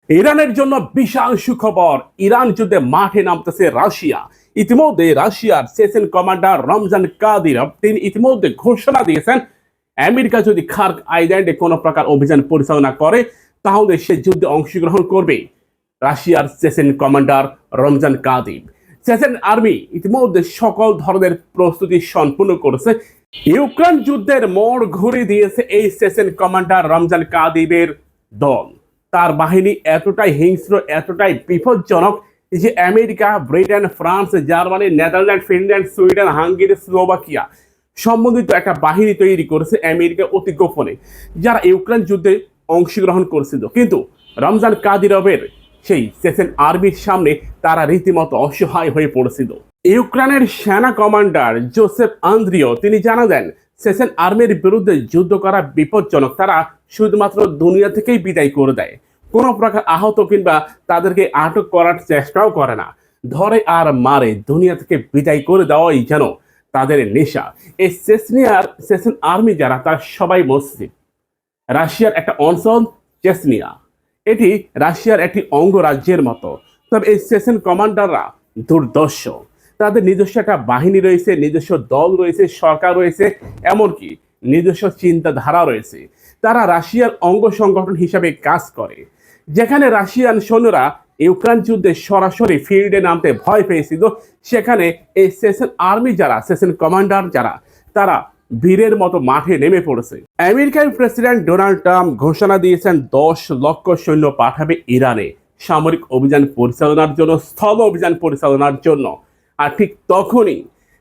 ইরানের জন্য বিশাল সুখবর। ইরান যুদ্ধে মাঠে নামতেছে রাশিয়া। ইতিমধ্যে রাশিয়ার সেশন কমান্ডার রমজান কাদিরভ তিনি ইতিমধ্যে ঘোষণা দিয়েছেন, আমেরিকা যদি খার্ক আইল্যান্ডে কোনো প্রকার অভিযান পরিচালনা করে তাহলে সে যুদ্ধে অংশগ্রহণ করবে। রাশিয়ার Chechen commander Ramzan Kadyrov Chechen army ইতিমধ্যে সকল ধরনের প্রস্তুতি সম্পূর্ণ করেছে। ইউক্রেন যুদ্ধের মোড় ঘুরিয়ে দিয়েছে এই সেশন কমান্ডার রমজান কাদিবের দল। তার বাহিনী এতটাই হিংস্র, এতটাই বিপজ্জনক যে America, Britain, France, Germany, Netherland, Finland, Sweden, Hungary, Slovakia সম্বন্ধিত একটা বাহিনী তৈরি করেছে আমেরিকা অতি গোপনে, যারা ইউক্রেন যুদ্ধে অংশগ্রহণ করেছিল। কিন্তু রমজান কাদিরভের সেই সেশন আর্মির সামনে তারা রীতিমতো অসহায় হয়ে পড়েছিল। ইউক্রেনের সেনা কমান্ডার জোসেফ আন্দ্রিও তিনি জানালেন, সেশন আর্মির বিরুদ্ধে যুদ্ধ করা বিপজ্জনক। তারা শুধুমাত্র দুনিয়া থেকেই বিদায় করে দেয়, কোনো প্রকার আহত কিংবা তাদেরকে আটক করার চেষ্টাও করে না, ধরে আর মারে। দুনিয়া থেকে বিদায় করে দেওয়াই যেন তাদের নেশা। এই সেশন আর্মি যারা, তারা সবাই মুসলিম। রাশিয়ার একটা অঞ্চল চেচনিয়া, এটি রাশিয়ার একটি অঙ্গরাজ্যের মতো। তবে এই সেশন কমান্ডাররা দুর্দর্শ। তাদের নিজস্ব একটা বাহিনী রয়েছে, নিজস্ব দল রয়েছে, সরকার রয়েছে, এমনকি নিজস্ব চিন্তাধারা রয়েছে। তারা রাশিয়ার অঙ্গ সংগঠন হিসাবে কাজ করে। যেখানে রাশিয়ান সৈন্যরা ইউক্রেন যুদ্ধে সরাসরি ফিল্ডে নামতে ভয় পেয়েছিল, সেখানে এই সেশন আর্মি যারা, সেশন কমান্ডার যারা, তারা বীরের মতো মাঠে নেমে পড়েছে। আমেরিকার প্রেসিডেন্ট ডোনাল্ড ট্রাম্প ঘোষণা দিয়েছেন 10 লক্ষ সৈন্য পাঠাবে ইরানে সামরিক অভিযান পরিচালনার জন্য, স্থল অভিযান পরিচালনার জন্য। আর ঠিক তখনই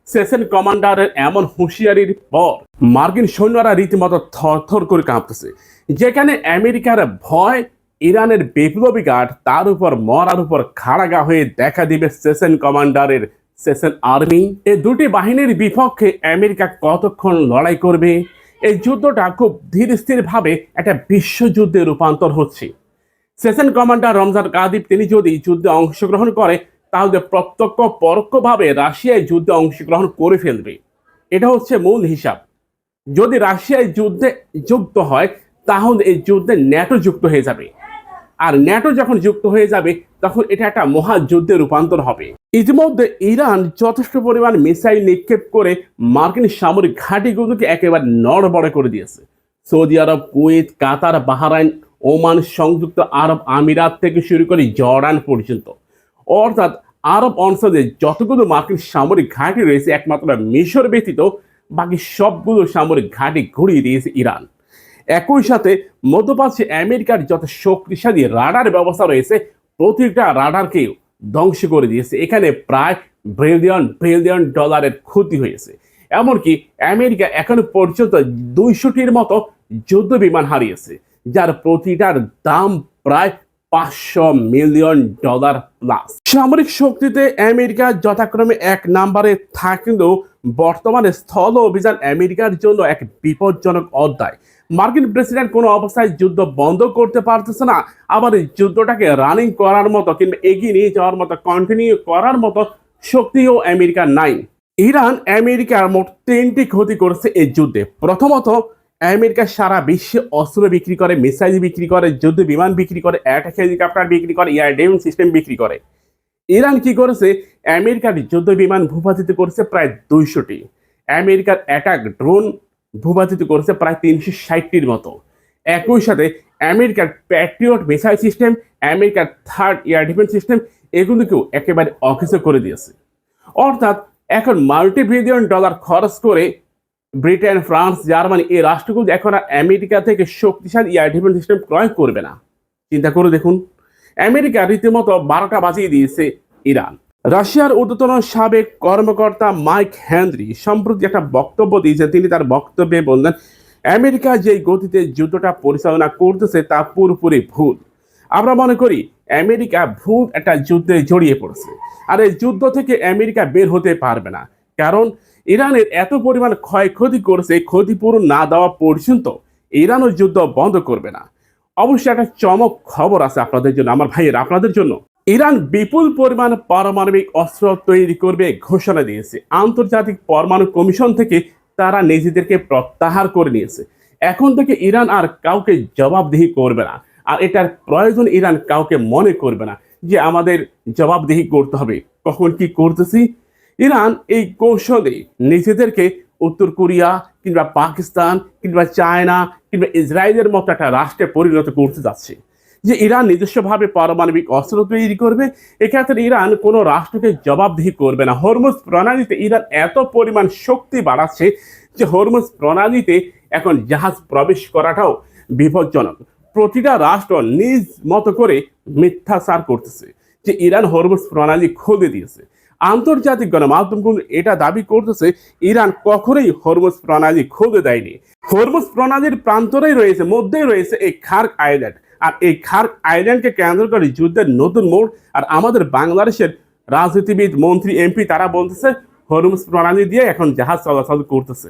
সেশন কমান্ডারের এমন হুঁশিয়ারির পর মার্কিন সৈন্যরা রীতিমতো থরথর করে কাঁপতেছে। যেখানে আমেরিকার ভয় ইরানের বিপ্লবী গার্ড, তার উপর মরার উপর খাড়াগা হয়ে দেখা দিবে সেশন কমান্ডারের সেশন আর্মি। এই দুটি বাহিনীর বিপক্ষে আমেরিকা কতক্ষণ লড়াই করবে? এই যুদ্ধটা খুব ধীর স্থির ভাবে একটা বিশ্বযুদ্ধে রূপান্তর হচ্ছে। সেশন কমান্ডার রমজান কাদিব তিনি যদি যুদ্ধে অংশগ্রহণ করে তাহলে প্রত্যক্ষ পরোক্ষভাবে রাশিয়ায় যুদ্ধে অংশগ্রহণ করে ফেলবে। এটা হচ্ছে মূল হিসাব। যদি রাশিয়ায় যুদ্ধে যুক্ত হয় তাহলে এই যুদ্ধে ন্যাটো যুক্ত হয়ে যাবে। আর ন্যাটো যখন যুক্ত হয়ে যাবে তখন এটা একটা মহাযুদ্ধে রূপান্তর হবে। ইতিমধ্যে ইরান যথেষ্ট পরিমাণ মিসাইল নিক্ষেপ করে মার্কিন সামরিক ঘাঁটিগুলোকে একেবারে নড়বড়ে করে দিয়েছে। সৌদি আরব, কুয়েত, কাতার, বাহরাইন, ওমান, সংযুক্ত আরব আমিরাত থেকে শুরু করে জর্ডান পর্যন্ত, অর্থাৎ আরব অঞ্চলে যতগুলো মার্কিন সামরিক ঘাঁটি রয়েছে একমাত্র মিশর ব্যতীত বাকি সবগুলো সামরিক ঘাঁটি ঘুরিয়ে দিয়েছে ইরান। একই সাথে মধ্যপ্রাচ্যে আমেরিকার যত শক্তিশালী রাডার ব্যবস্থা রয়েছে প্রতিটা রাডারকেও ধ্বংস করে দিয়েছে। এখানে প্রায় বিলিয়ন ডলারের ক্ষতি হয়েছে। এমনকি আমেরিকা এখনো পর্যন্ত 200টির মতো যুদ্ধ বিমান হারিয়েছে, যার প্রতিটার দাম প্রায় $500 মিলিয়ন প্লাস। সামরিক শক্তিতে আমেরিকা যথাক্রমে 1 নম্বরে থাকলেও বর্তমানে স্থল অভিযান আমেরিকার জন্য এক বিপজ্জনক অধ্যায়। মার্কিন প্রেসিডেন্ট কোনো অবস্থায় যুদ্ধ বন্ধ করতে পারতেছে না, আবার এই যুদ্ধটাকে রানিং করার মতো কিংবা এগিয়ে নিয়ে যাওয়ার মতো, কন্টিনিউ করার মতো শক্তিও আমেরিকার নাই। ইরান আমেরিকার মোট 3টি ক্ষতি করেছে এই যুদ্ধে। প্রথমত, আমেরিকা সারা বিশ্বে অস্ত্র বিক্রি করে, মিসাইল বিক্রি করে, যুদ্ধ বিমান বিক্রি করে, অ্যাটাক হেলিকপ্টার বিক্রি করে, এয়ার ডিফেন্স সিস্টেম বিক্রি করে। ইরান কি করেছে? আমেরিকার যুদ্ধ বিমান ভূপাতিত করেছে প্রায় 200টি। আমেরিকার অ্যাটাক ড্রোন ভূপাতিত করেছে প্রায় 360টির মতো। একই সাথে আমেরিকার প্যাট্রিয়ট মিসাইল সিস্টেম, আমেরিকার থার্ড এয়ার ডিফেন্স সিস্টেম, এগুলোকেও একেবারে অকেজো করে দিয়েছে। অর্থাৎ এখন $multi-billion খরচ করে ব্রিটেন, ফ্রান্স, জার্মানি এই রাষ্ট্রগুলো এখন আর আমেরিকা থেকে শক্তিশালী এয়ার ডিফেন্স সিস্টেম ক্রয় করবে না। চিন্তা করে দেখুন, আমেরিকা রীতিমতো 12টা বাজিয়ে দিয়েছে ইরান। রাশিয়ার ঊর্ধ্বতন সাবেক কর্মকর্তা মাইক হেনরি সম্প্রতি একটা বক্তব্য দিয়েছেন। তিনি তার বক্তব্যে বললেন, আমেরিকা যেই গতিতে যুদ্ধটা পরিচালনা করতেছে তা পুরোপুরি ভুল। আমরা মনে করি আমেরিকা ভুল একটা যুদ্ধে জড়িয়ে পড়েছে, আর এই যুদ্ধ থেকে আমেরিকা বের হতে পারবে না। কারণ ইরানের এত পরিমাণ ক্ষয়ক্ষতি করেছে, ক্ষতিপূরণ না দেওয়া পর্যন্ত ইরানও যুদ্ধ বন্ধ করবে না। অবশ্যই একটা চমক খবর আছে আপনাদের জন্য, আমার ভাইয়ের, আপনাদের জন্য। ইরান বিপুল পরিমাণ পারমাণবিক অস্ত্র তৈরি করবে ঘোষণা দিয়েছে। আন্তর্জাতিক পরমাণু কমিশন থেকে তারা নিজেদেরকে প্রত্যাহার করে নিয়েছে। এখন থেকে ইরান আর কাউকে জবাবদিহি করবে না। আর এটার প্রয়োজন ইরান কাউকে মনে করবে না যে আমাদের জবাবদিহি করতে হবে কখন কি করতেছি। ইরান এই কৌশলে নিজেদেরকে উত্তর কোরিয়া কিংবা পাকিস্তান কিংবা চায়না কিংবা ইসরায়েলের মতো একটা রাষ্ট্রে পরিণত করতে যাচ্ছে, যে ইরান নিজস্বভাবে পারমাণবিক অস্ত্র তৈরি করবে। এক্ষেত্রে ইরান কোনো রাষ্ট্রকে জবাবদিহি করবে না। হরমুজ প্রণালীতে ইরান এত পরিমাণ শক্তি বাড়াচ্ছে যে হরমুজ প্রণালীতে এখন জাহাজ প্রবেশ করাটাও বিপজ্জনক। প্রতিটা রাষ্ট্র নিজ মতো করে মিথ্যাচার করতেছে যে ইরান হরমুজ প্রণালী খুলে দিয়েছে। আন্তর্জাতিক গণমাধ্যমগুলো এটা দাবি করতেছে ইরান কখনোই হরমুজ প্রণালী খুলে দেয়নি। হরমুজ প্রণালীর প্রান্তরেই রয়েছে, মধ্যেই রয়েছে এই খার্ক আইল্যান্ড। আর এই খার্ক আইল্যান্ডকে কেন্দ্র করে যুদ্ধের নতুন মোড়। আর আমাদের বাংলাদেশের রাজনীতিবিদ, মন্ত্রী, এমপি তারা বলতেছে হরমুজ প্রণালী দিয়ে এখন জাহাজ চলাচল করতেছে।